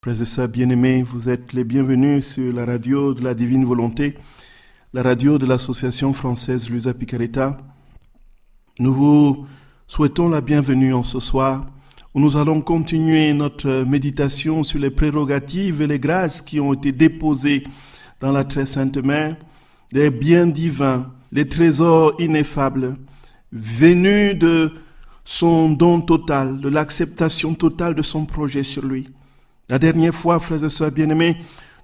Frères et sœurs bien-aimés, vous êtes les bienvenus sur la radio de la Divine Volonté, la radio de l'association française Luisa Picaretta. Nous vous souhaitons la bienvenue en ce soir, où nous allons continuer notre méditation sur les prérogatives et les grâces qui ont été déposées dans la très sainte main, les biens divins, les trésors ineffables, venus de son don total, de l'acceptation totale de son projet sur lui. La dernière fois, frères et sœurs bien-aimés,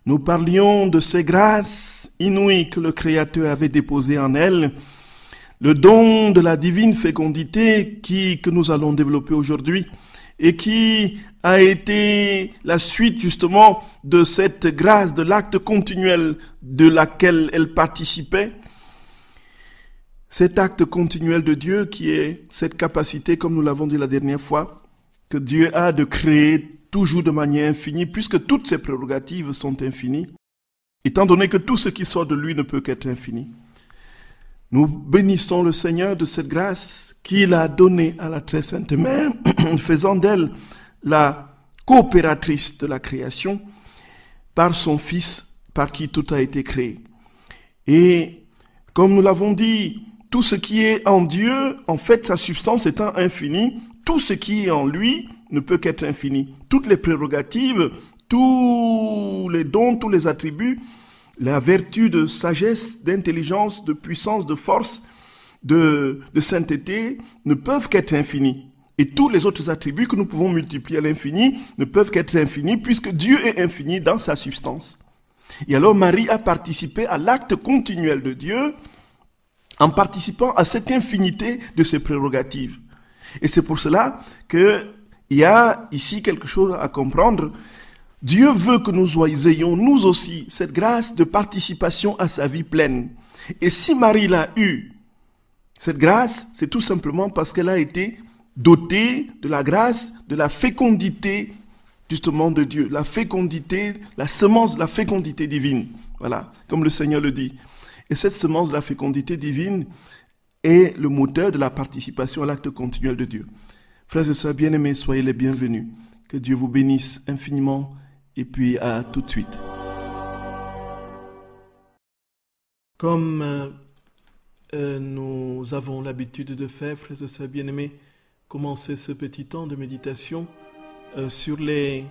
nous parlions de ces grâces inouïes que le Créateur avait déposées en elle, le don de la divine fécondité que nous allons développer aujourd'hui et qui a été la suite justement de cette grâce, de l'acte continuel de laquelle elle participait. Cet acte continuel de Dieu qui est cette capacité, comme nous l'avons dit la dernière fois, que Dieu a de créer toujours de manière infinie, puisque toutes ses prérogatives sont infinies, étant donné que tout ce qui sort de lui ne peut qu'être infini. Nous bénissons le Seigneur de cette grâce qu'il a donnée à la très sainte mère, faisant d'elle la coopératrice de la création par son Fils, par qui tout a été créé. Et comme nous l'avons dit, tout ce qui est en Dieu, en fait, sa substance étant infinie, tout ce qui est en lui ne peut qu'être infini. Toutes les prérogatives, tous les dons, tous les attributs, la vertu de sagesse, d'intelligence, de puissance, de force, de sainteté, ne peuvent qu'être infinis. Et tous les autres attributs que nous pouvons multiplier à l'infini ne peuvent qu'être infinis, puisque Dieu est infini dans sa substance. Et alors Marie a participé à l'acte continuel de Dieu, en participant à cette infinité de ses prérogatives. Et c'est pour cela qu'il y a ici quelque chose à comprendre. Dieu veut que nous ayons, nous aussi, cette grâce de participation à sa vie pleine. Et si Marie l'a eu, cette grâce, c'est tout simplement parce qu'elle a été dotée de la grâce, de la fécondité, justement, de Dieu. La fécondité, la semence de la fécondité divine. Voilà, comme le Seigneur le dit. Et cette semence de la fécondité divine est le moteur de la participation à l'acte continuel de Dieu. Frères et sœurs bien-aimés, soyez les bienvenus. Que Dieu vous bénisse infiniment et puis à tout de suite. Comme nous avons l'habitude de faire, frères et sœurs bien-aimés, commencer ce petit temps de méditation sur les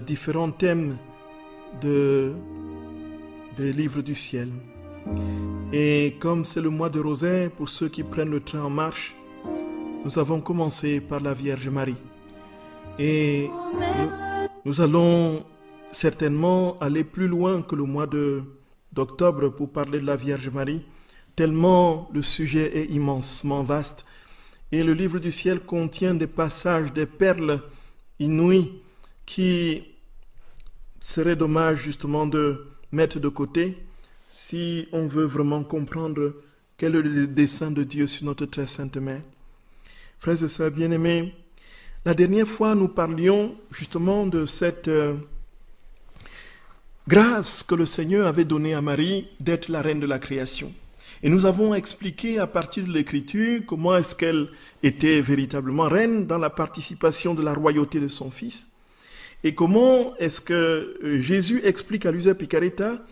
différents thèmes des livres du ciel. Et comme c'est le mois de rosaire, pour ceux qui prennent le train en marche, nous avons commencé par la Vierge Marie. Et nous allons certainement aller plus loin que le mois d'octobre pour parler de la Vierge Marie, tellement le sujet est immensement vaste. Et le livre du ciel contient des passages, des perles inouïes qui serait dommage justement de mettre de côté si on veut vraiment comprendre quel est le dessein de Dieu sur notre très sainte mère. Frères et sœurs bien-aimés, la dernière fois nous parlions justement de cette grâce que le Seigneur avait donnée à Marie d'être la reine de la création. Et nous avons expliqué à partir de l'Écriture comment est-ce qu'elle était véritablement reine dans la participation de la royauté de son Fils. Et comment est-ce que Jésus explique à Luisa Picaretta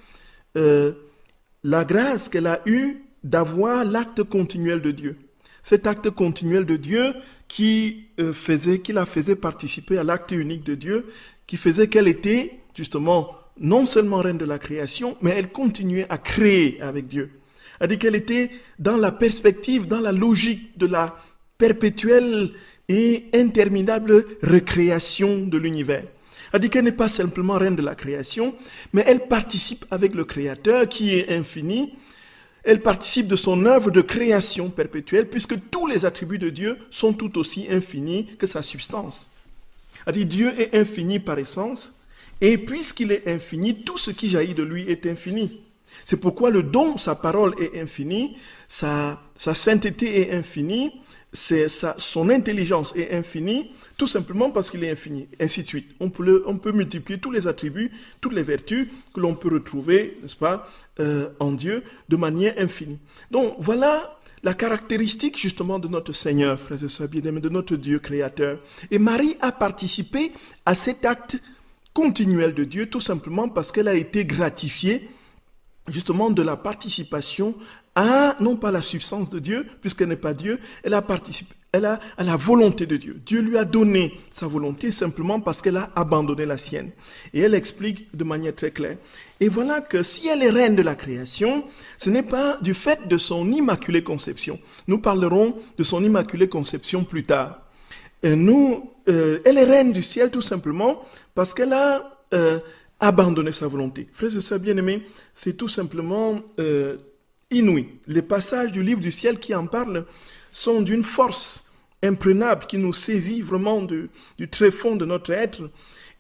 la grâce qu'elle a eue d'avoir l'acte continuel de Dieu. Cet acte continuel de Dieu qui la faisait participer à l'acte unique de Dieu, qui faisait qu'elle était justement non seulement reine de la création, mais elle continuait à créer avec Dieu. C'est-à-dire qu'elle était dans la perspective, dans la logique de la perpétuelle et interminable recréation de l'univers. C'est-à-dire qu'elle n'est pas simplement reine de la création, mais elle participe avec le Créateur qui est infini. Elle participe de son œuvre de création perpétuelle, puisque tous les attributs de Dieu sont tout aussi infinis que sa substance. C'est-à-dire Dieu est infini par essence, et puisqu'il est infini, tout ce qui jaillit de lui est infini. C'est pourquoi le don, sa parole est infinie, sa sainteté est infinie, son intelligence est infinie, tout simplement parce qu'il est infini, ainsi de suite. On peut multiplier tous les attributs, toutes les vertus que l'on peut retrouver, n'est-ce pas, en Dieu, de manière infinie. Donc voilà la caractéristique justement de notre Seigneur, frères et sœurs bien-aimés, de notre Dieu créateur. Et Marie a participé à cet acte continuelle de Dieu, tout simplement parce qu'elle a été gratifiée justement de la participation à, non pas la substance de Dieu, puisqu'elle n'est pas Dieu, elle a participé à la volonté de Dieu. Dieu lui a donné sa volonté simplement parce qu'elle a abandonné la sienne. Et elle explique de manière très claire. Et voilà que si elle est reine de la création, ce n'est pas du fait de son immaculée conception. Nous parlerons de son immaculée conception plus tard. Elle est reine du ciel tout simplement parce qu'elle a abandonné sa volonté. Frères et sœurs bien-aimés, c'est tout simplement inouï. Les passages du livre du ciel qui en parlent sont d'une force imprenable qui nous saisit vraiment du tréfonds de notre être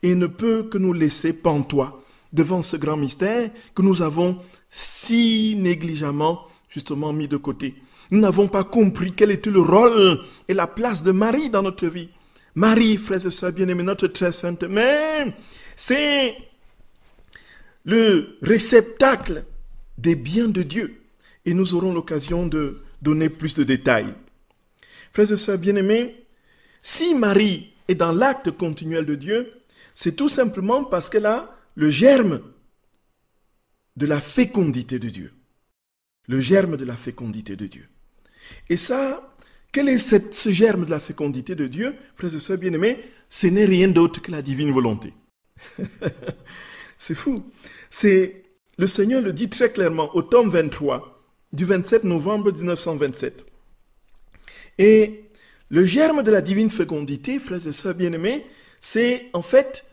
et ne peut que nous laisser pantois devant ce grand mystère que nous avons si négligemment justement mis de côté. Nous n'avons pas compris quel était le rôle et la place de Marie dans notre vie. Marie, frères et sœurs bien-aimés, notre très sainte mère, c'est le réceptacle des biens de Dieu. Et nous aurons l'occasion de donner plus de détails. Frères et sœurs bien-aimés, si Marie est dans l'acte continuel de Dieu, c'est tout simplement parce qu'elle a le germe de la fécondité de Dieu. Le germe de la fécondité de Dieu. Et ça, quel est ce germe de la fécondité de Dieu, frères et sœurs bien-aimés? Ce n'est rien d'autre que la divine volonté. C'est fou. Le Seigneur le dit très clairement au tome 23, du 27 novembre 1927. Et le germe de la divine fécondité, frères et sœurs bien-aimés, c'est en fait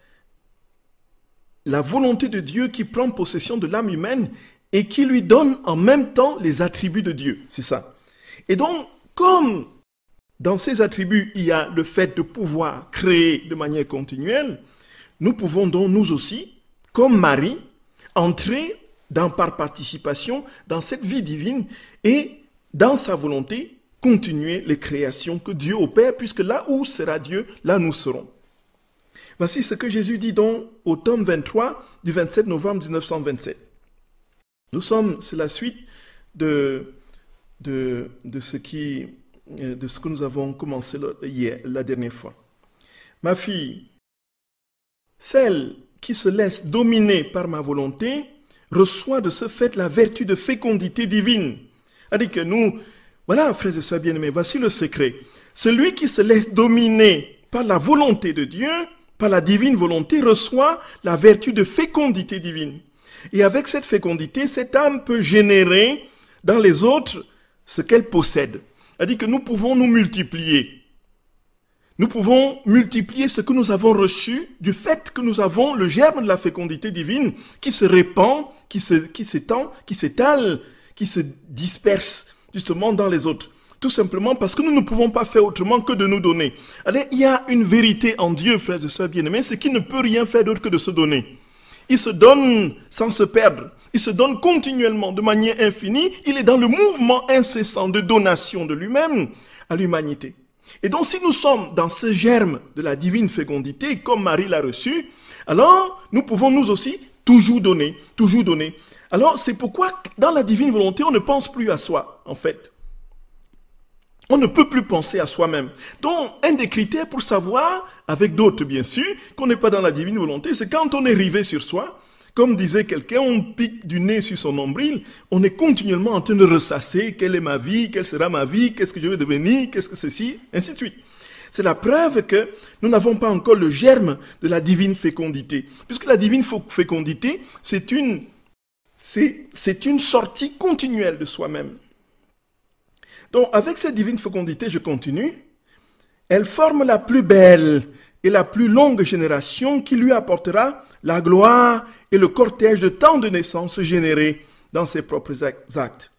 la volonté de Dieu qui prend possession de l'âme humaine et qui lui donne en même temps les attributs de Dieu. C'est ça. Et donc, comme dans ces attributs, il y a le fait de pouvoir créer de manière continuelle, nous pouvons donc nous aussi, comme Marie, entrer par participation dans cette vie divine et dans sa volonté, continuer les créations que Dieu opère, puisque là où sera Dieu, là nous serons. Voici ce que Jésus dit donc au tome 23 du 27 novembre 1927. C'est la suite de ce que nous avons commencé hier, la dernière fois. Ma fille, celle qui se laisse dominer par ma volonté reçoit de ce fait la vertu de fécondité divine. C'est-à-dire que nous, voilà, frères et sœurs bien-aimés, voici le secret. Celui qui se laisse dominer par la volonté de Dieu, par la divine volonté, reçoit la vertu de fécondité divine. Et avec cette fécondité, cette âme peut générer dans les autres ce qu'elle possède. C'est-à-dire que nous pouvons nous multiplier. Nous pouvons multiplier ce que nous avons reçu du fait que nous avons le germe de la fécondité divine qui se répand, qui s'étend, qui s'étale, qui se disperse justement dans les autres. Tout simplement parce que nous ne pouvons pas faire autrement que de nous donner. Allez, il y a une vérité en Dieu, frères et sœurs bien-aimés, c'est qu'il ne peut rien faire d'autre que de se donner. Il se donne sans se perdre. Il se donne continuellement, de manière infinie. Il est dans le mouvement incessant de donation de lui-même à l'humanité. Et donc, si nous sommes dans ce germe de la divine fécondité, comme Marie l'a reçu, alors nous pouvons nous aussi toujours donner, toujours donner. Alors, c'est pourquoi dans la divine volonté, on ne pense plus à soi, en fait. On ne peut plus penser à soi-même. Donc, un des critères pour savoir, avec d'autres bien sûr, qu'on n'est pas dans la divine volonté, c'est quand on est rivé sur soi, comme disait quelqu'un, on pique du nez sur son nombril, on est continuellement en train de ressasser, quelle est ma vie, quelle sera ma vie, qu'est-ce que je vais devenir, qu'est-ce que ceci, ainsi de suite. C'est la preuve que nous n'avons pas encore le germe de la divine fécondité. Puisque la divine fécondité, c'est une sortie continuelle de soi-même. Donc, avec cette divine fécondité, je continue. Elle forme la plus belle et la plus longue génération qui lui apportera la gloire et le cortège de tant de naissances générées dans ses propres actes.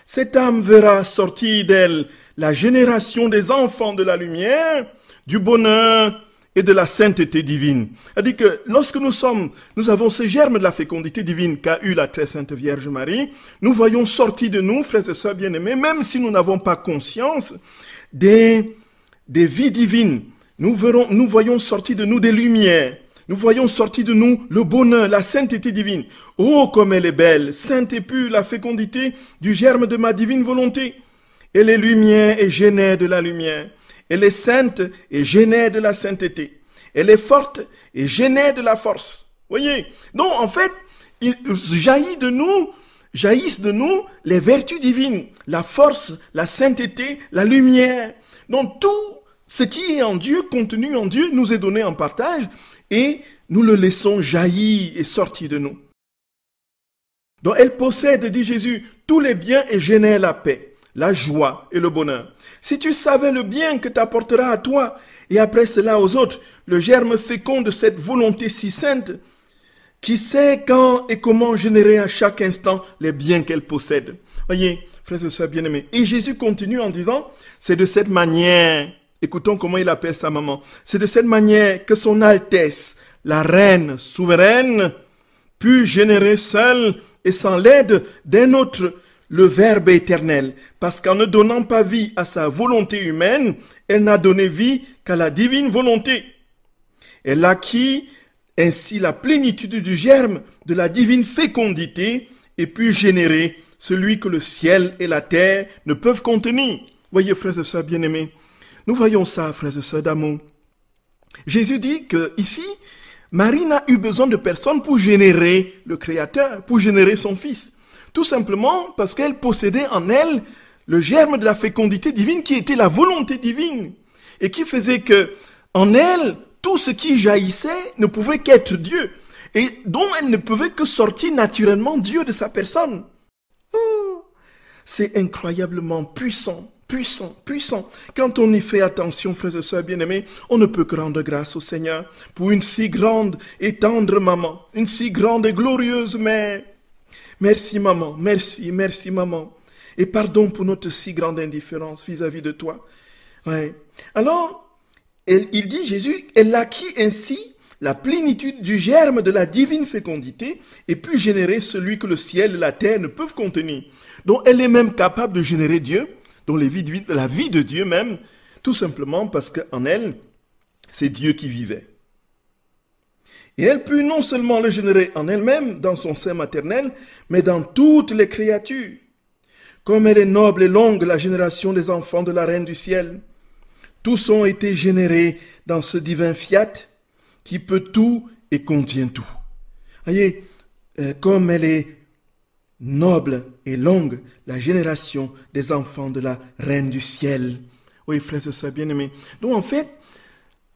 Cette âme verra sortir d'elle la génération des enfants de la lumière, du bonheur et de la sainteté divine. C'est-à-dire que lorsque nous avons ce germe de la fécondité divine qu'a eu la très sainte Vierge Marie, nous voyons sortir de nous, frères et sœurs bien-aimés, même si nous n'avons pas conscience des vies divines. Nous voyons sortir de nous des lumières. Nous voyons sortir de nous le bonheur, la sainteté divine. Oh, comme elle est belle, sainte et pure, la fécondité du germe de ma divine volonté. Elle est lumière et génère de la lumière. Elle est sainte et génère de la sainteté. Elle est forte et génère de la force. Voyez? Donc, en fait, il jaillissent de nous les vertus divines, la force, la sainteté, la lumière. Donc, tout ce qui est en Dieu, contenu en Dieu, nous est donné en partage et nous le laissons jaillir et sortir de nous. Donc, elle possède, dit Jésus, tous les biens et génère la paix, la joie et le bonheur. Si tu savais le bien que t'apportera à toi et après cela aux autres, le germe fécond de cette volonté si sainte, qui sait quand et comment générer à chaque instant les biens qu'elle possède. Voyez, frères et sœurs bien-aimés. Et Jésus continue en disant, c'est de cette manière, écoutons comment il appelle sa maman, c'est de cette manière que son Altesse, la reine souveraine, put générer seule et sans l'aide d'un autre le Verbe éternel, parce qu'en ne donnant pas vie à sa volonté humaine, elle n'a donné vie qu'à la divine volonté. Elle acquit ainsi la plénitude du germe de la divine fécondité et puis générer celui que le ciel et la terre ne peuvent contenir. Voyez, frères et sœurs bien-aimés, nous voyons ça, frères et sœurs d'amour. Jésus dit que ici, Marie n'a eu besoin de personne pour générer le Créateur, pour générer son Fils. Tout simplement parce qu'elle possédait en elle le germe de la fécondité divine qui était la volonté divine et qui faisait que en elle, tout ce qui jaillissait ne pouvait qu'être Dieu et dont elle ne pouvait que sortir naturellement Dieu de sa personne. Oh, c'est incroyablement puissant, puissant, puissant. Quand on y fait attention, frères et sœurs bien-aimés, on ne peut que rendre grâce au Seigneur pour une si grande et tendre maman, une si grande et glorieuse mère. Merci maman, merci, merci maman. Et pardon pour notre si grande indifférence vis-à-vis de toi. Ouais. Alors, il dit Jésus, elle acquit ainsi la plénitude du germe de la divine fécondité et puis générer celui que le ciel et la terre ne peuvent contenir. Donc elle est même capable de générer Dieu, donc la vie de Dieu même, tout simplement parce qu'en elle, c'est Dieu qui vivait. Et elle put non seulement le générer en elle-même, dans son sein maternel, mais dans toutes les créatures. Comme elle est noble et longue, la génération des enfants de la Reine du ciel. Tous ont été générés dans ce divin fiat qui peut tout et contient tout. Voyez, comme elle est noble et longue, la génération des enfants de la Reine du ciel. Oui, frères et sœurs bien-aimés. Donc en fait,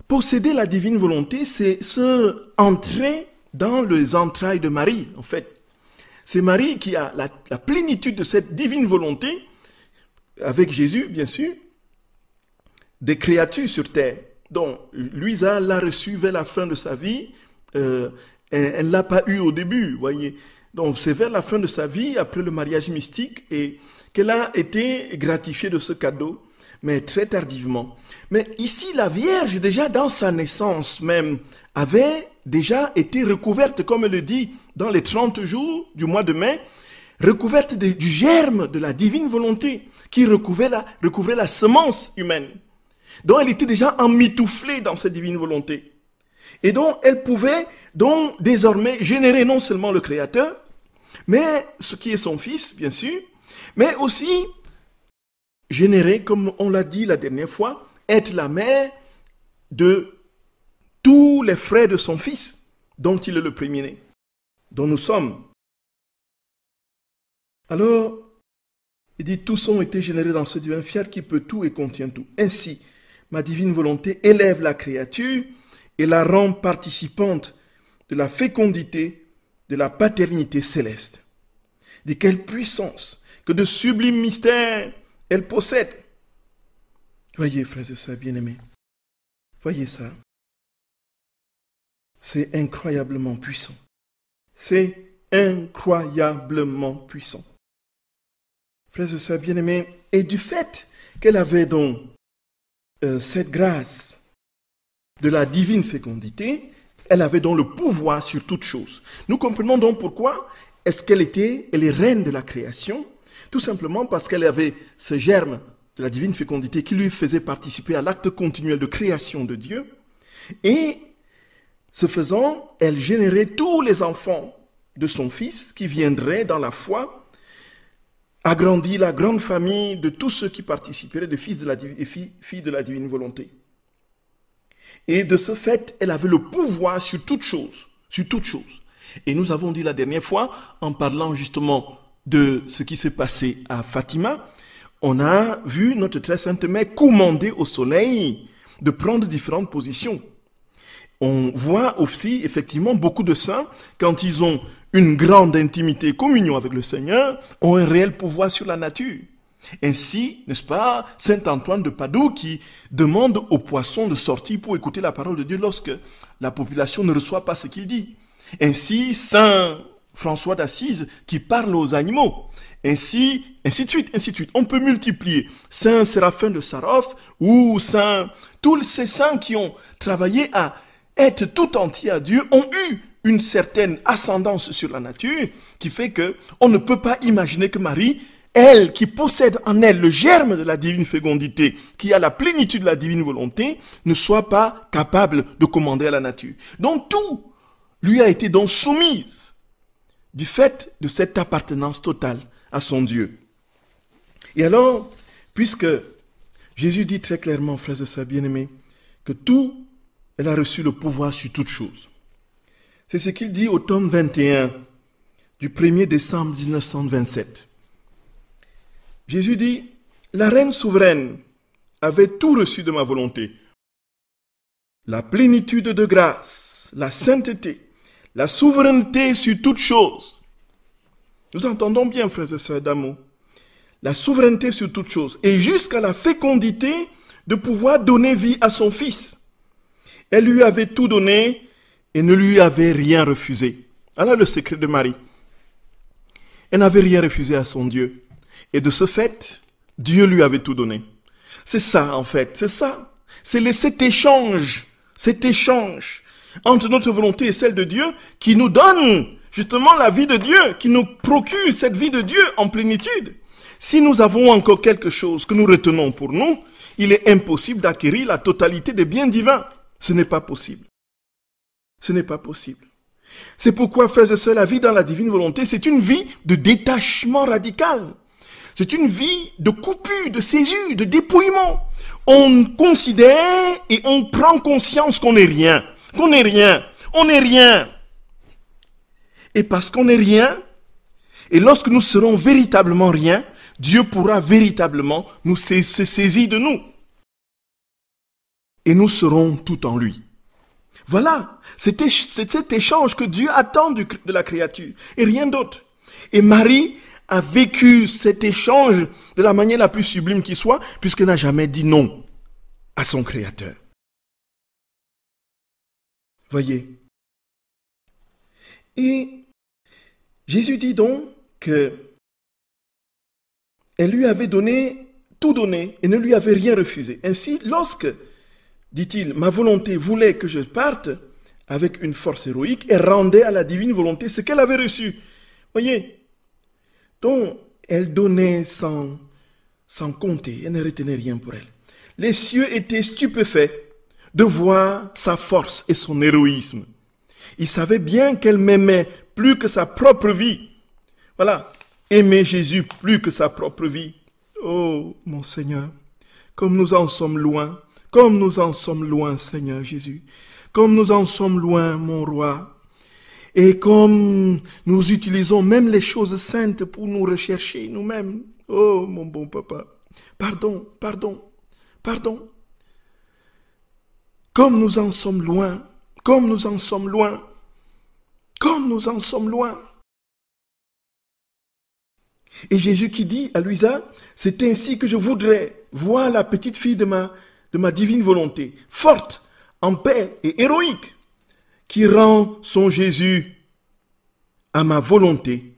posséder la divine volonté, c'est se entrer dans les entrailles de Marie, en fait. C'est Marie qui a la plénitude de cette divine volonté, avec Jésus, bien sûr, des créatures sur terre. Donc, Louisa l'a reçu vers la fin de sa vie. Elle ne l'a pas eu au début, voyez. Donc, c'est vers la fin de sa vie, après le mariage mystique, et qu'elle a été gratifiée de ce cadeau, mais très tardivement. Mais ici, la Vierge, déjà dans sa naissance même, avait déjà été recouverte, comme elle le dit, dans les 30 jours du mois de mai, recouverte du germe de la divine volonté, qui recouvrait la semence humaine. Donc, elle était déjà emmitouflée dans cette divine volonté. Et donc, elle pouvait donc désormais générer non seulement le Créateur, mais ce qui est son Fils, bien sûr, mais aussi générer, comme on l'a dit la dernière fois, être la mère de tous les frères de son Fils, dont il est le premier-né, dont nous sommes. Alors, il dit, tous ont été générés dans ce divin fiat qui peut tout et contient tout. Ainsi, ma divine volonté élève la créature et la rend participante de la fécondité de la paternité céleste. De quelle puissance, que de sublimes mystères elle possède. Voyez, frères et sœurs bien-aimés, voyez ça. C'est incroyablement puissant. C'est incroyablement puissant. Frères et sœurs bien-aimés, et du fait qu'elle avait donc cette grâce de la divine fécondité, elle avait donc le pouvoir sur toute chose. Nous comprenons donc pourquoi est-ce qu'elle est reine de la création, tout simplement parce qu'elle avait ce germe de la divine fécondité qui lui faisait participer à l'acte continuel de création de Dieu. Et ce faisant, elle générait tous les enfants de son Fils qui viendraient dans la foi, agrandir la grande famille de tous ceux qui participeraient des fils de la filles de la divine volonté. Et de ce fait, elle avait le pouvoir sur toute chose, sur toute chose. Et nous avons dit la dernière fois, en parlant justement de ce qui s'est passé à Fatima, on a vu notre très sainte mère commander au soleil de prendre différentes positions. On voit aussi effectivement beaucoup de saints, quand ils ont une grande intimité et communion avec le Seigneur, ont un réel pouvoir sur la nature. Ainsi, n'est-ce pas, Saint Antoine de Padoue qui demande aux poissons de sortir pour écouter la parole de Dieu lorsque la population ne reçoit pas ce qu'il dit. Ainsi, Saint François d'Assise qui parle aux animaux. Ainsi de suite, ainsi de suite. On peut multiplier. Saint Séraphin de Sarov ou tous ces saints qui ont travaillé à être tout entier à Dieu ont eu une certaine ascendance sur la nature qui fait que on ne peut pas imaginer que Marie, elle qui possède en elle le germe de la divine fécondité, qui a la plénitude de la divine volonté, ne soit pas capable de commander à la nature. Donc tout lui a été donc soumise du fait de cette appartenance totale à son Dieu. Et alors, puisque Jésus dit très clairement, frères et sœurs bien-aimés, que tout, elle a reçu le pouvoir sur toute chose. C'est ce qu'il dit au tome 21 du 1er décembre 1927. Jésus dit, la reine souveraine avait tout reçu de ma volonté. La plénitude de grâce, la sainteté, la souveraineté sur toute chose. Nous entendons bien, frères et sœurs d'amour. La souveraineté sur toute chose. Et jusqu'à la fécondité de pouvoir donner vie à son fils. Elle lui avait tout donné et ne lui avait rien refusé. Voilà le secret de Marie. Elle n'avait rien refusé à son Dieu. Et de ce fait, Dieu lui avait tout donné. C'est ça, en fait, c'est ça. C'est cet échange entre notre volonté et celle de Dieu qui nous donne justement la vie de Dieu, qui nous procure cette vie de Dieu en plénitude. Si nous avons encore quelque chose que nous retenons pour nous, il est impossible d'acquérir la totalité des biens divins. Ce n'est pas possible. Ce n'est pas possible. C'est pourquoi, frères et sœurs, la vie dans la divine volonté, c'est une vie de détachement radical. C'est une vie de coupure, de césure, de dépouillement. On considère et on prend conscience qu'on n'est rien. Qu'on n'est rien. On n'est rien. Et parce qu'on n'est rien, et lorsque nous serons véritablement rien, Dieu pourra véritablement nous se saisir de nous. Et nous serons tout en lui. Voilà, c'est cet échange que Dieu attend de la créature, et rien d'autre. Et Marie a vécu cet échange de la manière la plus sublime qui soit, puisqu'elle n'a jamais dit non à son Créateur. Voyez. Et Jésus dit donc que elle lui avait tout donné, et ne lui avait rien refusé. Ainsi, lorsque, dit-il, ma volonté voulait que je parte avec une force héroïque, elle rendait à la divine volonté ce qu'elle avait reçu. Voyez. Donc, elle donnait sans compter, elle ne retenait rien pour elle. Les cieux étaient stupéfaits de voir sa force et son héroïsme. Ils savaient bien qu'elle m'aimait plus que sa propre vie. Voilà, aimer Jésus plus que sa propre vie. Oh, mon Seigneur, comme nous en sommes loin, Seigneur Jésus, comme nous en sommes loin, mon roi. Et comme nous utilisons même les choses saintes pour nous rechercher nous-mêmes. Oh, mon bon papa. Pardon. Comme nous en sommes loin. Et Jésus qui dit à Luisa, c'est ainsi que je voudrais voir la petite fille de ma divine volonté, forte, en paix et héroïque, qui rend son Jésus à ma volonté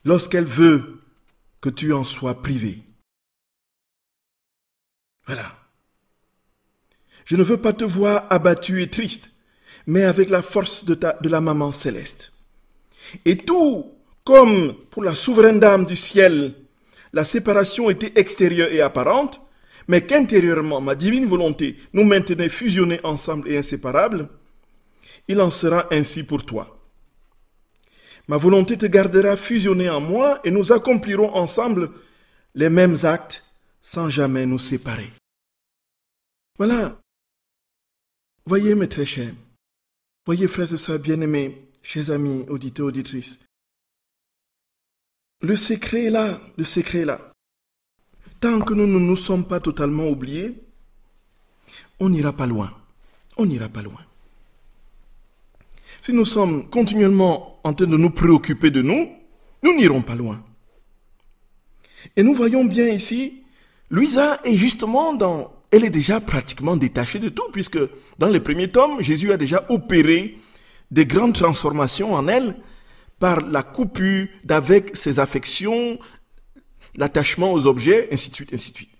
lorsqu'elle veut que tu en sois privé. Voilà. Je ne veux pas te voir abattu et triste, mais avec la force de la maman céleste. Et tout comme pour la souveraine dame du ciel, la séparation était extérieure et apparente, mais qu'intérieurement ma divine volonté nous maintenait fusionnés ensemble et inséparables, il en sera ainsi pour toi. Ma volonté te gardera fusionné en moi et nous accomplirons ensemble les mêmes actes sans jamais nous séparer. Voilà. Voyez mes très chers, voyez frères et sœurs bien-aimés, chers amis, auditeurs, auditrices, le secret est là, le secret est là. Tant que nous ne nous sommes pas totalement oubliés, on n'ira pas loin, on n'ira pas loin. Si nous sommes continuellement en train de nous préoccuper de nous, nous n'irons pas loin. Et nous voyons bien ici, Louisa est justement elle est déjà pratiquement détachée de tout, puisque dans les premiers tomes, Jésus a déjà opéré des grandes transformations en elle par la coupure d'avec ses affections, l'attachement aux objets, ainsi de suite, ainsi de suite.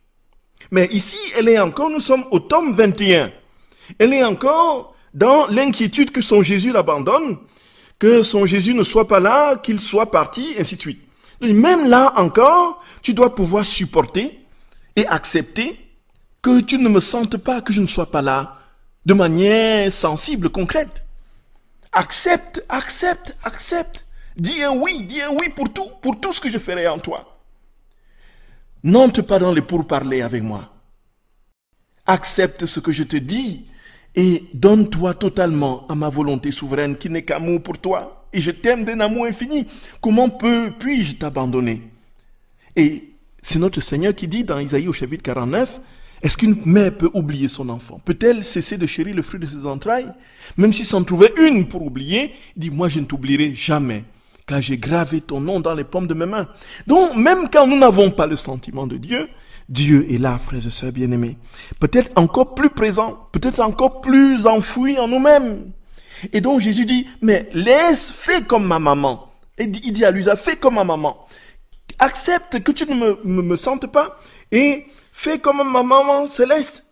Mais ici, nous sommes au tome 21. Elle est encore dans l'inquiétude que son Jésus l'abandonne, que son Jésus ne soit pas là, qu'il soit parti, ainsi de suite. Donc, même là encore, tu dois pouvoir supporter et accepter que tu ne me sentes pas, que je ne sois pas là, de manière sensible, concrète. Accepte, accepte, accepte. Dis un oui pour tout ce que je ferai en toi. N'entre pas dans les pourparlers avec moi. Accepte ce que je te dis et donne-toi totalement à ma volonté souveraine qui n'est qu'amour pour toi. Et je t'aime d'un amour infini. Comment puis-je t'abandonner? Et c'est notre Seigneur qui dit dans Isaïe au chapitre 49, est-ce qu'une mère peut oublier son enfant? Peut-elle cesser de chérir le fruit de ses entrailles? Même si s'en trouvait une pour oublier, il dit, moi je ne t'oublierai jamais, car j'ai gravé ton nom dans les paumes de mes mains. Donc, même quand nous n'avons pas le sentiment de Dieu, Dieu est là, frères et sœurs bien-aimés. Peut-être encore plus présent, peut-être encore plus enfoui en nous-mêmes. Et donc Jésus dit, mais fais comme ma maman. Et il dit à Louisa, fais comme ma maman. Accepte que tu ne me sentes pas et fais comme ma maman céleste.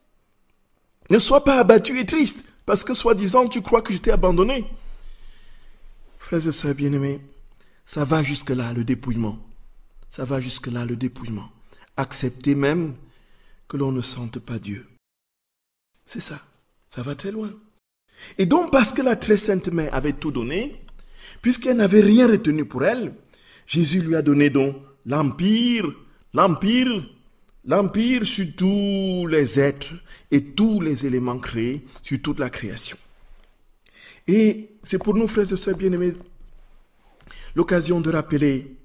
Ne sois pas abattu et triste parce que soi-disant tu crois que je t'ai abandonné. Frères et sœurs bien-aimés, ça va jusque-là le dépouillement. Ça va jusque-là le dépouillement. Accepter même que l'on ne sente pas Dieu. C'est ça. Ça va très loin. Et donc parce que la très sainte mère avait tout donné, puisqu'elle n'avait rien retenu pour elle, Jésus lui a donné donc l'empire sur tous les êtres et tous les éléments créés, sur toute la création. Et c'est pour nous, frères et sœurs bien-aimés, l'occasion de rappeler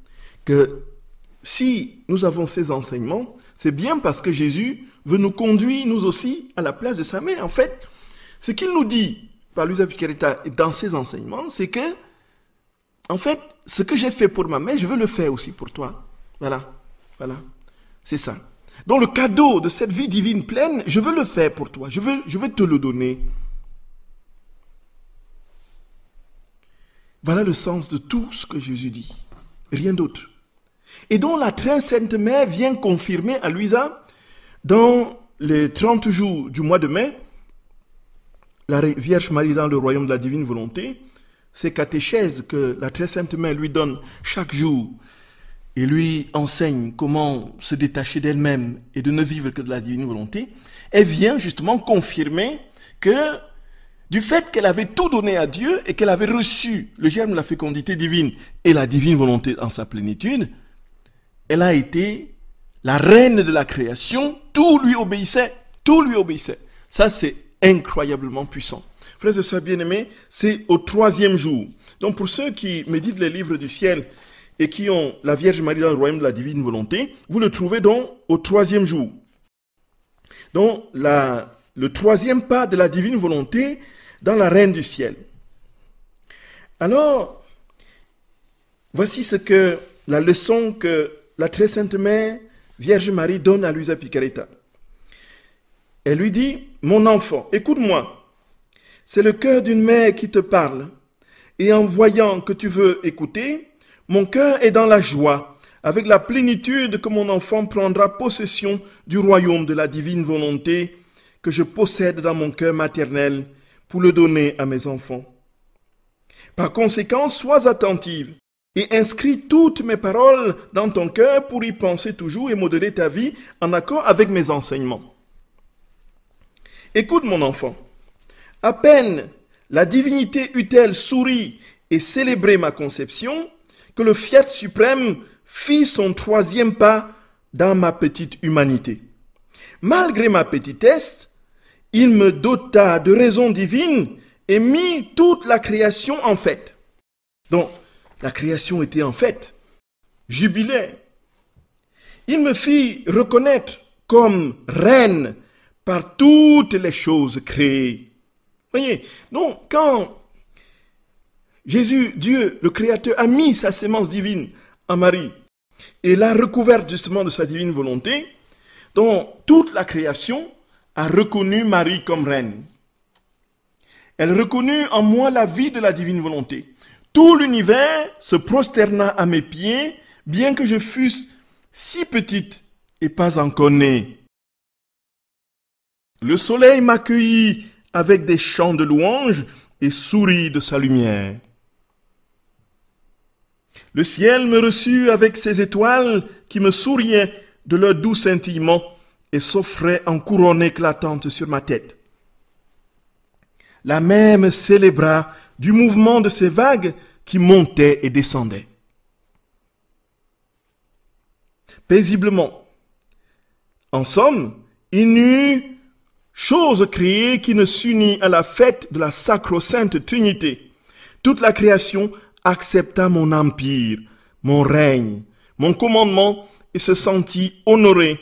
que si nous avons ces enseignements, c'est bien parce que Jésus veut nous conduire, nous aussi, à la place de sa mère. En fait, ce qu'il nous dit par Luisa Piccarreta dans ses enseignements, c'est que, en fait, ce que j'ai fait pour ma mère, je veux le faire aussi pour toi. Voilà. C'est ça. Donc le cadeau de cette vie divine pleine, je veux le faire pour toi. Je veux te le donner. Voilà le sens de tout ce que Jésus dit. Rien d'autre. Et donc la très sainte mère vient confirmer à Louisa, dans les 30 jours du mois de mai, la Vierge Marie dans le royaume de la divine volonté, ces catéchèses que la très sainte mère lui donne chaque jour et lui enseigne comment se détacher d'elle-même et de ne vivre que de la divine volonté, elle vient justement confirmer que du fait qu'elle avait tout donné à Dieu et qu'elle avait reçu le germe de la fécondité divine et la divine volonté en sa plénitude, elle a été la reine de la création, tout lui obéissait, tout lui obéissait. Ça, c'est incroyablement puissant. Frères et sœurs bien-aimés, c'est au 3e jour. Donc pour ceux qui méditent les livres du ciel et qui ont la Vierge Marie dans le royaume de la divine volonté, vous le trouvez donc au 3e jour. Donc le 3e pas de la divine volonté dans la reine du ciel. Alors, voici la leçon que la très sainte mère, Vierge Marie, donne à Luisa Piccarreta. Elle lui dit, mon enfant, écoute-moi, c'est le cœur d'une mère qui te parle, et en voyant que tu veux écouter, mon cœur est dans la joie, avec la plénitude que mon enfant prendra possession du royaume de la divine volonté que je possède dans mon cœur maternel pour le donner à mes enfants. Par conséquent, sois attentive et inscris toutes mes paroles dans ton cœur pour y penser toujours et modeler ta vie en accord avec mes enseignements. Écoute mon enfant, à peine la divinité eut-elle souri et célébré ma conception, que le Fiat suprême fit son 3e pas dans ma petite humanité. Malgré ma petitesse, il me dota de raison divine et mit toute la création en fête. Donc, la création était en fête, jubilait. Il me fit reconnaître comme reine par toutes les choses créées. Voyez, donc quand Jésus, Dieu, le Créateur, a mis sa sémence divine en Marie et l'a recouverte justement de sa divine volonté, donc toute la création a reconnu Marie comme reine. Elle reconnut en moi la vie de la divine volonté. Tout l'univers se prosterna à mes pieds, bien que je fusse si petite et pas encore née. Le soleil m'accueillit avec des chants de louanges et sourit de sa lumière. Le ciel me reçut avec ses étoiles qui me souriaient de leur doux scintillement et s'offraient en couronne éclatante sur ma tête. La mer me célébra du mouvement de ces vagues qui montaient et descendaient. Paisiblement. En somme, il n'y eut chose créée qui ne s'unit à la fête de la sacro-sainte Trinité. Toute la création accepta mon empire, mon règne, mon commandement et se sentit honorée.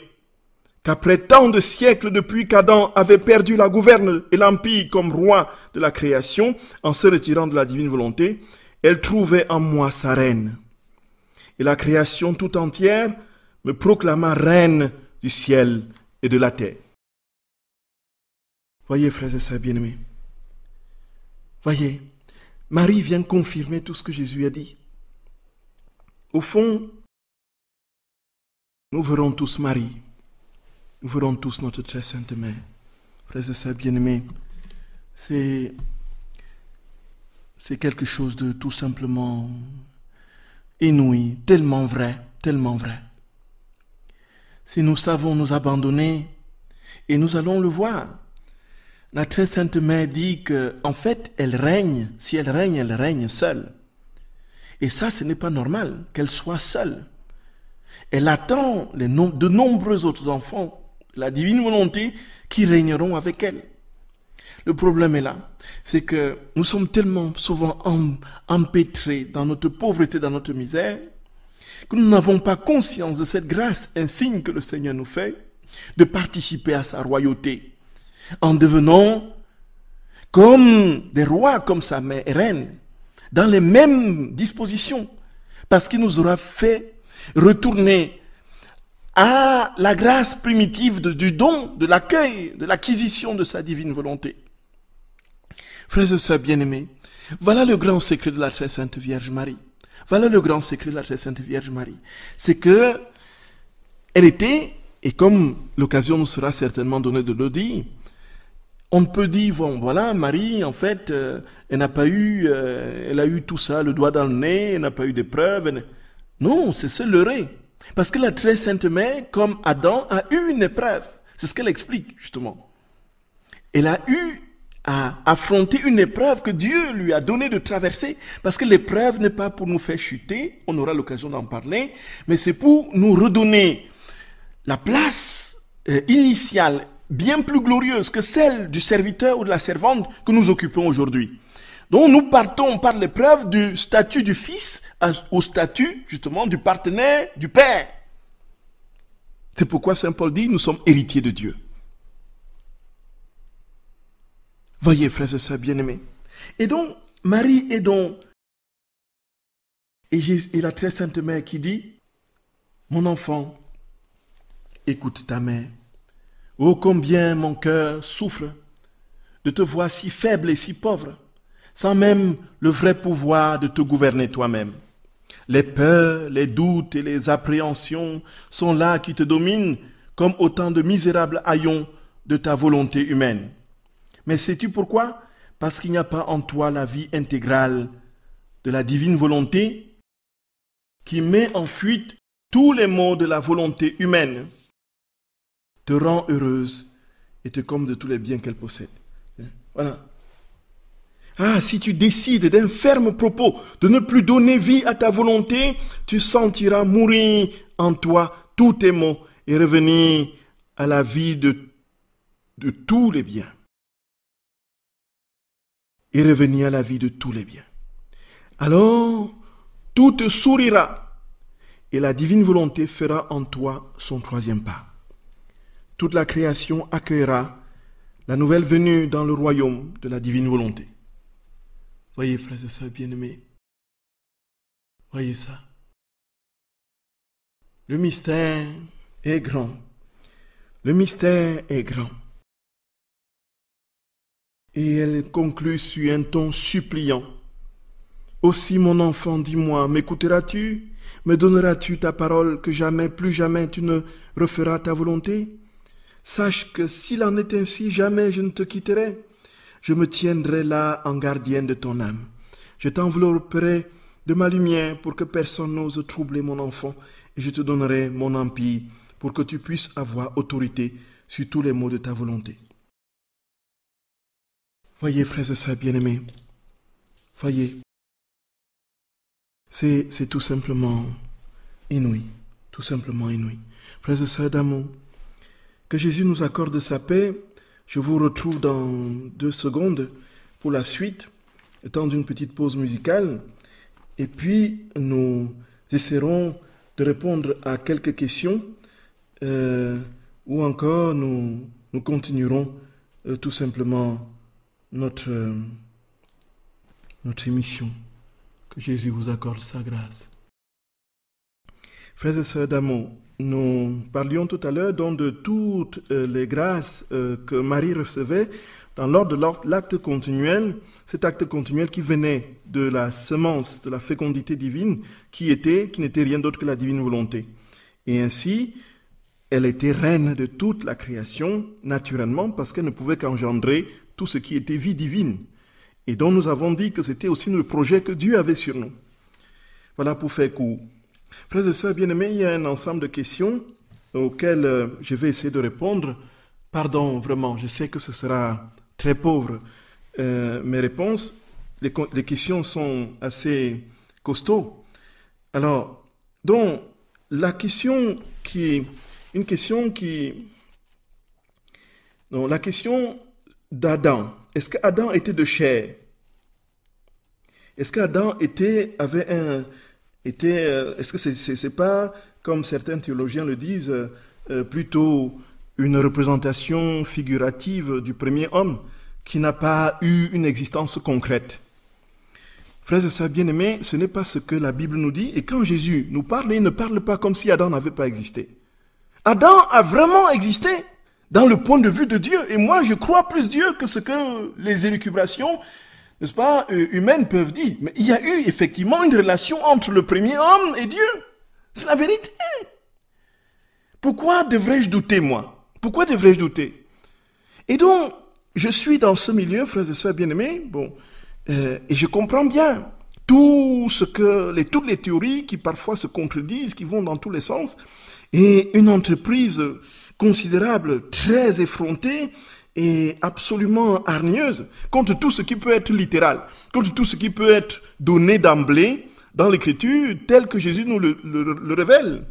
Qu'après tant de siècles depuis qu'Adam avait perdu la gouverne et l'empire comme roi de la création, en se retirant de la divine volonté, elle trouvait en moi sa reine. Et la création tout entière me proclama reine du ciel et de la terre. Voyez, frères et sœurs bien-aimés, voyez, Marie vient confirmer tout ce que Jésus a dit. Au fond, nous verrons tous Marie. Nous verrons tous notre très sainte mère. Frères et sœurs bien-aimés, c'est quelque chose de tout simplement inouï, tellement vrai, tellement vrai. Si nous savons nous abandonner, et nous allons le voir, la très sainte mère dit qu'en fait, elle règne. Si elle règne seule. Et ça, ce n'est pas normal qu'elle soit seule. Elle attend de nombreux autres enfants, la divine volonté, qui régneront avec elle. Le problème est là, c'est que nous sommes tellement souvent empêtrés dans notre pauvreté, dans notre misère, que nous n'avons pas conscience de cette grâce insigne que le Seigneur nous fait, de participer à sa royauté, en devenant comme des rois, comme sa mère reine, dans les mêmes dispositions, parce qu'il nous aura fait retourner à la grâce primitive du don, de l'accueil, de l'acquisition de sa divine volonté. Frères et sœurs bien-aimés, voilà le grand secret de la très sainte Vierge Marie. Voilà le grand secret de la très sainte Vierge Marie. C'est que elle était, et comme l'occasion nous sera certainement donnée de le dire, on peut dire, bon, voilà, Marie, en fait, elle n'a pas eu, elle a eu tout ça, le doigt dans le nez, elle n'a pas eu d'épreuve. Non, c'est se leurrer. Parce que la très sainte mère, comme Adam, a eu une épreuve. C'est ce qu'elle explique, justement. Elle a eu à affronter une épreuve que Dieu lui a donné de traverser. Parce que l'épreuve n'est pas pour nous faire chuter, on aura l'occasion d'en parler, mais c'est pour nous redonner la place initiale, bien plus glorieuse que celle du serviteur ou de la servante que nous occupons aujourd'hui. Donc nous partons par l'épreuve du statut du fils au statut justement du partenaire du Père. C'est pourquoi Saint Paul dit, nous sommes héritiers de Dieu. Voyez, frères et sœurs bien-aimés. Et donc, Marie est donc, et la très sainte mère qui dit, mon enfant, écoute ta mère. Oh, combien mon cœur souffre de te voir si faible et si pauvre, sans même le vrai pouvoir de te gouverner toi-même. Les peurs, les doutes et les appréhensions sont là qui te dominent comme autant de misérables haillons de ta volonté humaine. Mais sais-tu pourquoi? Parce qu'il n'y a pas en toi la vie intégrale de la divine volonté qui met en fuite tous les maux de la volonté humaine, te rend heureuse et te comble de tous les biens qu'elle possède. Voilà. Ah, si tu décides d'un ferme propos de ne plus donner vie à ta volonté, tu sentiras mourir en toi tous tes maux et revenir à la vie de tous les biens. et revenir à la vie de tous les biens. Alors, tout te sourira et la divine volonté fera en toi son troisième pas. Toute la création accueillera la nouvelle venue dans le royaume de la divine volonté. Voyez, frères et sœurs bien-aimés, voyez ça. Le mystère est grand. Le mystère est grand. Et elle conclut sur un ton suppliant. Aussi, mon enfant, dis-moi, m'écouteras-tu? Me donneras-tu ta parole que jamais, plus jamais, tu ne referas ta volonté? Sache que s'il en est ainsi, jamais je ne te quitterai. Je me tiendrai là en gardienne de ton âme. Je t'envelopperai de ma lumière pour que personne n'ose troubler mon enfant, et je te donnerai mon empire pour que tu puisses avoir autorité sur tous les maux de ta volonté. Voyez, frères et sœurs bien-aimés, voyez, c'est tout simplement inouï, tout simplement inouï. Frères et sœurs d'amour, que Jésus nous accorde sa paix. Je vous retrouve dans 2 secondes pour la suite, le temps d'une petite pause musicale. Et puis, nous essaierons de répondre à quelques questions ou encore nous continuerons tout simplement notre émission. Que Jésus vous accorde sa grâce. Frères et sœurs d'amour, nous parlions tout à l'heure donc de toutes les grâces que Marie recevait lors de l'acte continuel, cet acte continuel qui venait de la semence, de la fécondité divine, qui n'était rien d'autre que la divine volonté. Et ainsi, elle était reine de toute la création, naturellement, parce qu'elle ne pouvait qu'engendrer tout ce qui était vie divine. Et dont nous avons dit que c'était aussi le projet que Dieu avait sur nous. Voilà pour faire court. Frères et sœurs bien-aimés, il y a un ensemble de questions auxquelles je vais essayer de répondre. Pardon, vraiment, je sais que ce sera très pauvre. Mes réponses, les questions sont assez costauds. Alors, donc, la question d'Adam. Est-ce qu'Adam était de chair? Est-ce qu'Adam est-ce que c'est pas, comme certains théologiens le disent, plutôt une représentation figurative du premier homme qui n'a pas eu une existence concrète? Frères et sœurs bien-aimés, ce n'est pas ce que la Bible nous dit. Et quand Jésus nous parle, il ne parle pas comme si Adam n'avait pas existé. Adam a vraiment existé dans le point de vue de Dieu. Et moi, je crois plus Dieu que ce que les élucubrations, n'est-ce pas, humaines peuvent dire. Mais il y a eu effectivement une relation entre le premier homme et Dieu. C'est la vérité. Pourquoi devrais-je douter, moi? Pourquoi devrais-je douter? Et donc, je suis dans ce milieu, frères et sœurs bien-aimés, et je comprends bien toutes les théories qui parfois se contredisent, qui vont dans tous les sens, et une entreprise considérable, très effrontée et absolument hargneuse contre tout ce qui peut être littéral, contre tout ce qui peut être donné d'emblée dans l'Écriture tel que Jésus nous le révèle.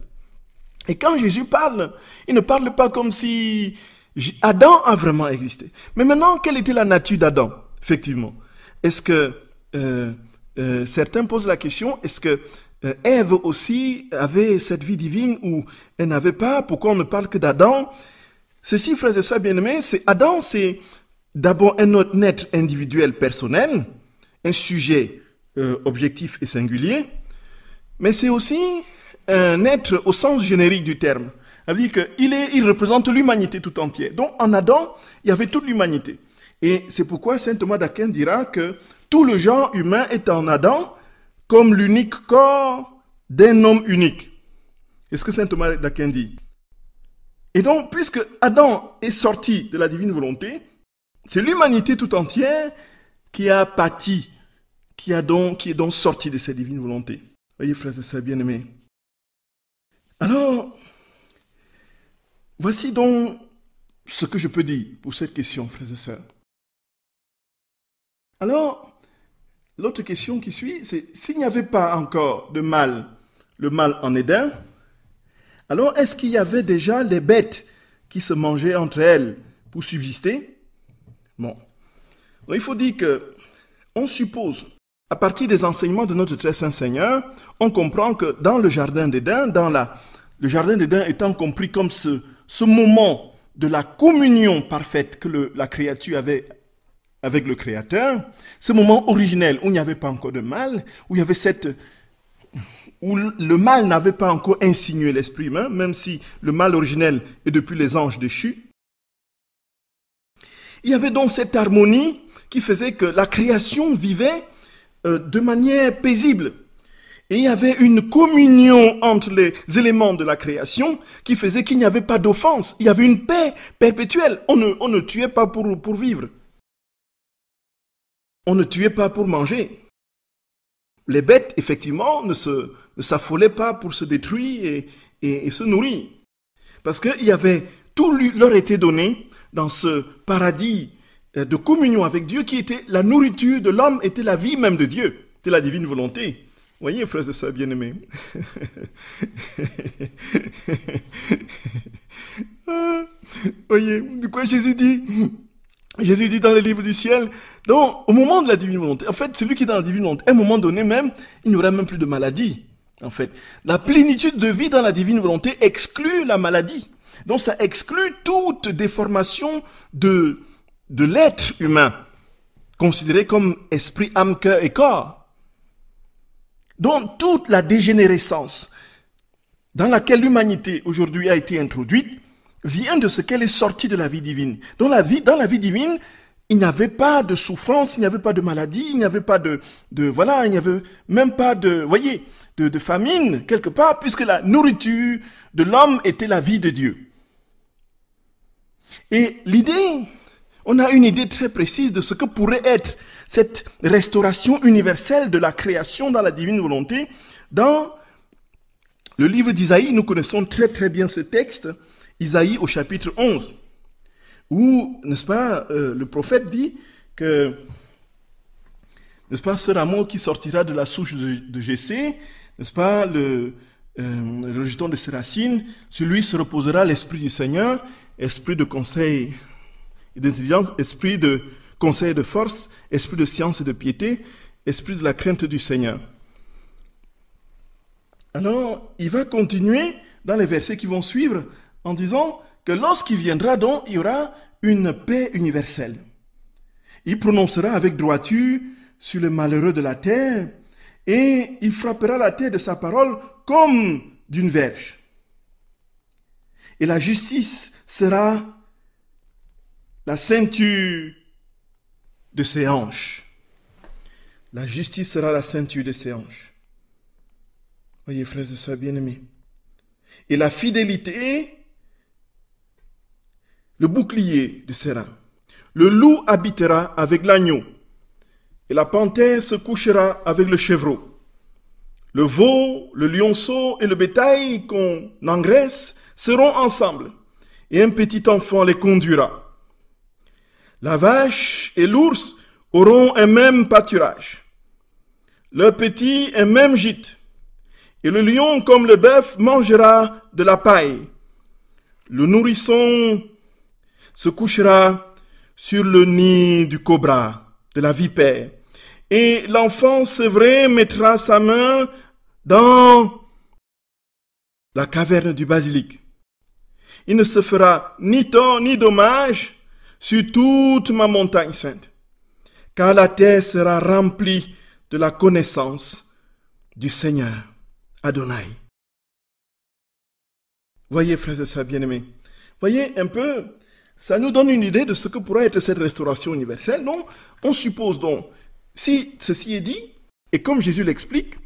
Et quand Jésus parle, il ne parle pas comme si Adam a vraiment existé. Mais maintenant, quelle était la nature d'Adam, effectivement? Est-ce que certains posent la question, est-ce que Ève aussi avait cette vie divine ou elle n'avait pas? Pourquoi on ne parle que d'Adam? Ceci, frères et sœurs bien-aimés, Adam, c'est d'abord un autre être individuel personnel, un sujet objectif et singulier, mais c'est aussi un être au sens générique du terme. Ça veut dire qu'il représente l'humanité tout entière. Donc en Adam, il y avait toute l'humanité. Et c'est pourquoi saint Thomas d'Aquin dira que tout le genre humain est en Adam comme l'unique corps d'un homme unique. C'est ce que saint Thomas d'Aquin dit. Et donc, puisque Adam est sorti de la divine volonté, c'est l'humanité tout entière qui a pâti, qui est donc sortie de cette divine volonté. Voyez, frères et sœurs bien-aimés. Alors, voici donc ce que je peux dire pour cette question, frères et sœurs. Alors, l'autre question qui suit, c'est s'il n'y avait pas encore de mal, le mal en Éden, alors est-ce qu'il y avait déjà des bêtes qui se mangeaient entre elles pour subsister? Bon, donc, il faut dire que on suppose, à partir des enseignements de notre très saint Seigneur, on comprend que dans le jardin d'Éden, le jardin d'Éden étant compris comme ce moment de la communion parfaite que la créature avait avec le Créateur, ce moment originel où il n'y avait pas encore de mal, où il y avait où le mal n'avait pas encore insinué l'esprit humain, même si le mal originel est depuis les anges déchus. Il y avait donc cette harmonie qui faisait que la création vivait de manière paisible. Et il y avait une communion entre les éléments de la création qui faisait qu'il n'y avait pas d'offense. Il y avait une paix perpétuelle. On ne tuait pas pour vivre. On ne tuait pas pour manger. Les bêtes, effectivement, ne s'affolaient pas pour se détruire et se nourrir. Parce qu'il y avait, tout leur était donné dans ce paradis de communion avec Dieu qui était la nourriture de l'homme, était la vie même de Dieu. C'était la divine volonté. Voyez, frères et sœurs bien-aimés. Voyez, de quoi Jésus dit? Jésus dit dans le livre du ciel, donc au moment de la divine volonté, en fait, celui qui est dans la divine volonté, à un moment donné même, il n'y aura même plus de maladie. En fait, la plénitude de vie dans la divine volonté exclut la maladie. Donc ça exclut toute déformation de l'être humain, considéré comme esprit, âme, cœur et corps. Donc toute la dégénérescence dans laquelle l'humanité aujourd'hui a été introduite vient de ce qu'elle est sortie de la vie divine. Dans la vie divine, il n'y avait pas de souffrance, il n'y avait pas de maladie, il n'y avait pas il n'y avait même pas de famine quelque part, puisque la nourriture de l'homme était la vie de Dieu. Et on a une idée très précise de ce que pourrait être cette restauration universelle de la création dans la divine volonté. Dans le livre d'Isaïe, nous connaissons très très bien ce texte, Isaïe au chapitre 11, où, n'est-ce pas, le prophète dit que, n'est-ce pas, ce rameau qui sortira de la souche de Jessé, n'est-ce pas, le rejeton de ses racines, sur lui se reposera l'esprit du Seigneur, esprit de conseil et d'intelligence, esprit de conseil et de force, esprit de science et de piété, esprit de la crainte du Seigneur. Alors, il va continuer dans les versets qui vont suivre en disant que lorsqu'il viendra donc, il y aura une paix universelle. Il prononcera avec droiture sur le malheureux de la terre et il frappera la terre de sa parole comme d'une verge. Et la justice sera la ceinture de ses hanches. La justice sera la ceinture de ses hanches. Voyez, frères et sœurs bien-aimés. Et la fidélité, le bouclier de ses reins. Le loup habitera avec l'agneau, et la panthère se couchera avec le chevreau. Le veau, le lionceau et le bétail qu'on engraisse seront ensemble, et un petit enfant les conduira. La vache et l'ours auront un même pâturage, leur petit un même gîte, et le lion comme le bœuf mangera de la paille. Le nourrisson se couchera sur le nid du cobra, de la vipère, et l'enfant sevré mettra sa main dans la caverne du basilic. Il ne se fera ni tort ni dommage sur toute ma montagne sainte, car la terre sera remplie de la connaissance du Seigneur Adonai. Voyez, frères et sœurs bien-aimés, voyez un peu, ça nous donne une idée de ce que pourrait être cette restauration universelle. Donc, on suppose donc, si ceci est dit, et comme Jésus l'explique,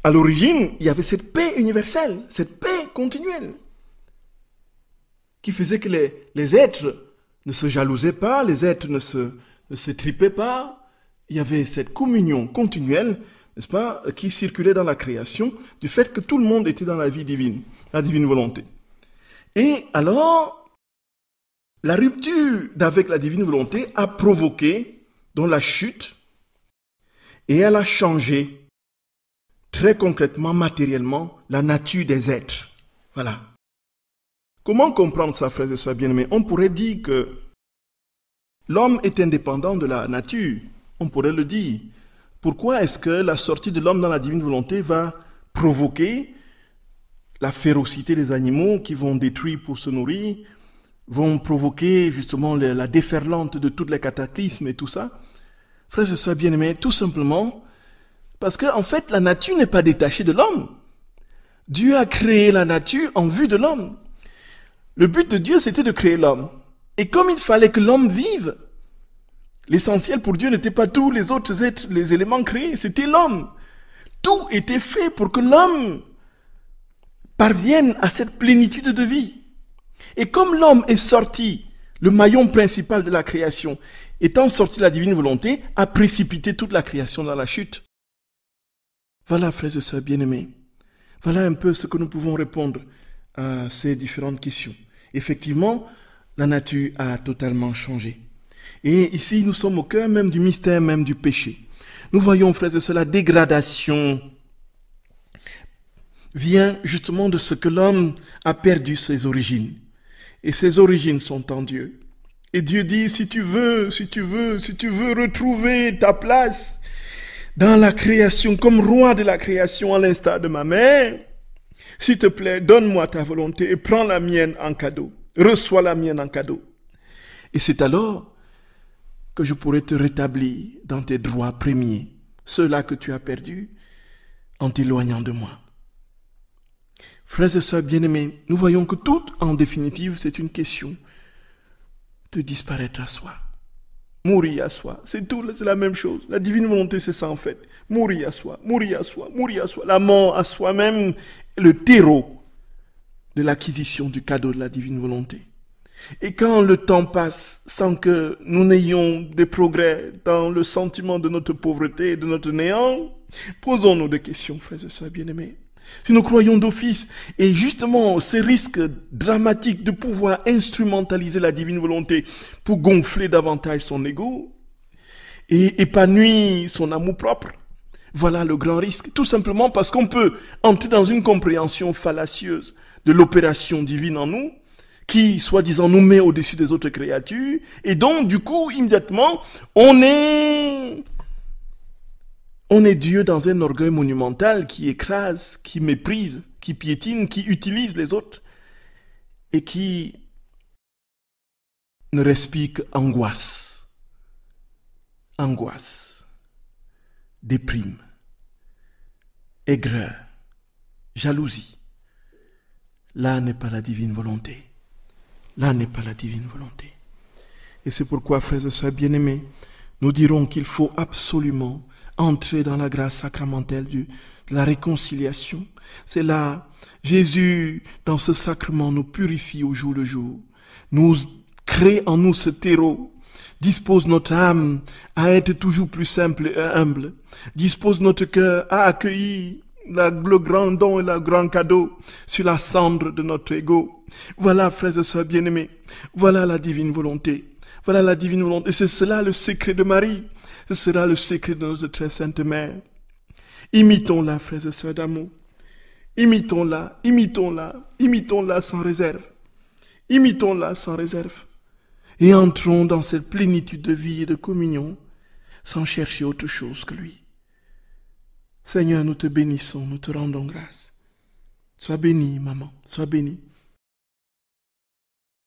à l'origine, il y avait cette paix universelle, cette paix continuelle, qui faisait que les êtres ne se jalousaient pas, les êtres ne se tripaient pas. Il y avait cette communion continuelle, n'est-ce pas, qui circulait dans la création, du fait que tout le monde était dans la vie divine, la divine volonté. Et alors, la rupture avec la divine volonté a provoqué donc la chute, et elle a changé très concrètement, matériellement, la nature des êtres. Voilà. Comment comprendre ça, frères et sœurs bien-aimés? On pourrait dire que l'homme est indépendant de la nature. On pourrait le dire. Pourquoi est-ce que la sortie de l'homme dans la divine volonté va provoquer la férocité des animaux qui vont détruire pour se nourrir, vont provoquer justement la déferlante de tous les cataclysmes et tout ça? Frères et sœurs bien-aimés, tout simplement parce que en fait, la nature n'est pas détachée de l'homme. Dieu a créé la nature en vue de l'homme. Le but de Dieu, c'était de créer l'homme. Et comme il fallait que l'homme vive, l'essentiel pour Dieu n'était pas tous les autres êtres, les éléments créés, c'était l'homme. Tout était fait pour que l'homme parvienne à cette plénitude de vie. Et comme l'homme est sorti, le maillon principal de la création, étant sorti de la divine volonté, a précipité toute la création dans la chute. Voilà, frères et sœurs bien-aimés, voilà un peu ce que nous pouvons répondre à ces différentes questions. Effectivement, la nature a totalement changé. Et ici, nous sommes au cœur même du mystère même du péché. Nous voyons, frères et sœurs, la dégradation vient justement de ce que l'homme a perdu ses origines. Et ses origines sont en Dieu. Et Dieu dit, si tu veux retrouver ta place dans la création, comme roi de la création, à l'instar de ma mère, s'il te plaît, donne-moi ta volonté et prends la mienne en cadeau. Reçois la mienne en cadeau. Et c'est alors que je pourrai te rétablir dans tes droits premiers, ceux-là que tu as perdus en t'éloignant de moi. Frères et sœurs bien-aimés, nous voyons que tout, en définitive, c'est une question de disparaître à soi. Mourir à soi, c'est tout, c'est la même chose. La divine volonté, c'est ça en fait. Mourir à soi, mourir à soi, mourir à soi. La mort à soi-même est le terreau de l'acquisition du cadeau de la divine volonté. Et quand le temps passe sans que nous n'ayons des progrès dans le sentiment de notre pauvreté et de notre néant, posons-nous des questions, frères et sœurs bien-aimés. Si nous croyons d'office, et justement ces risques dramatiques de pouvoir instrumentaliser la divine volonté pour gonfler davantage son ego et épanouir son amour propre, voilà le grand risque. Tout simplement parce qu'on peut entrer dans une compréhension fallacieuse de l'opération divine en nous, qui, soi-disant, nous met au-dessus des autres créatures, et donc, du coup, immédiatement, on est Dieu dans un orgueil monumental qui écrase, qui méprise, qui piétine, qui utilise les autres, et qui ne respire qu'angoisse, déprime, aigreur, jalousie. Là n'est pas la divine volonté. Là n'est pas la divine volonté. Et c'est pourquoi, frères et sœurs bien-aimés, nous dirons qu'il faut absolument entrer dans la grâce sacramentelle de la réconciliation. C'est là, Jésus, dans ce sacrement, nous purifie au jour le jour, nous crée en nous ce terreau, dispose notre âme à être toujours plus simple et humble, dispose notre cœur à accueillir le grand don et le grand cadeau sur la cendre de notre ego. Voilà, frères et sœurs bien-aimés, voilà la divine volonté. Voilà la divine volonté. Et c'est cela le secret de Marie. Ce sera le secret de notre très sainte mère. Imitons-la, frères et sœurs d'amour. Imitons-la, imitons-la, imitons-la sans réserve. Imitons-la sans réserve. Et entrons dans cette plénitude de vie et de communion sans chercher autre chose que lui. Seigneur, nous te bénissons, nous te rendons grâce. Sois béni, maman, sois béni.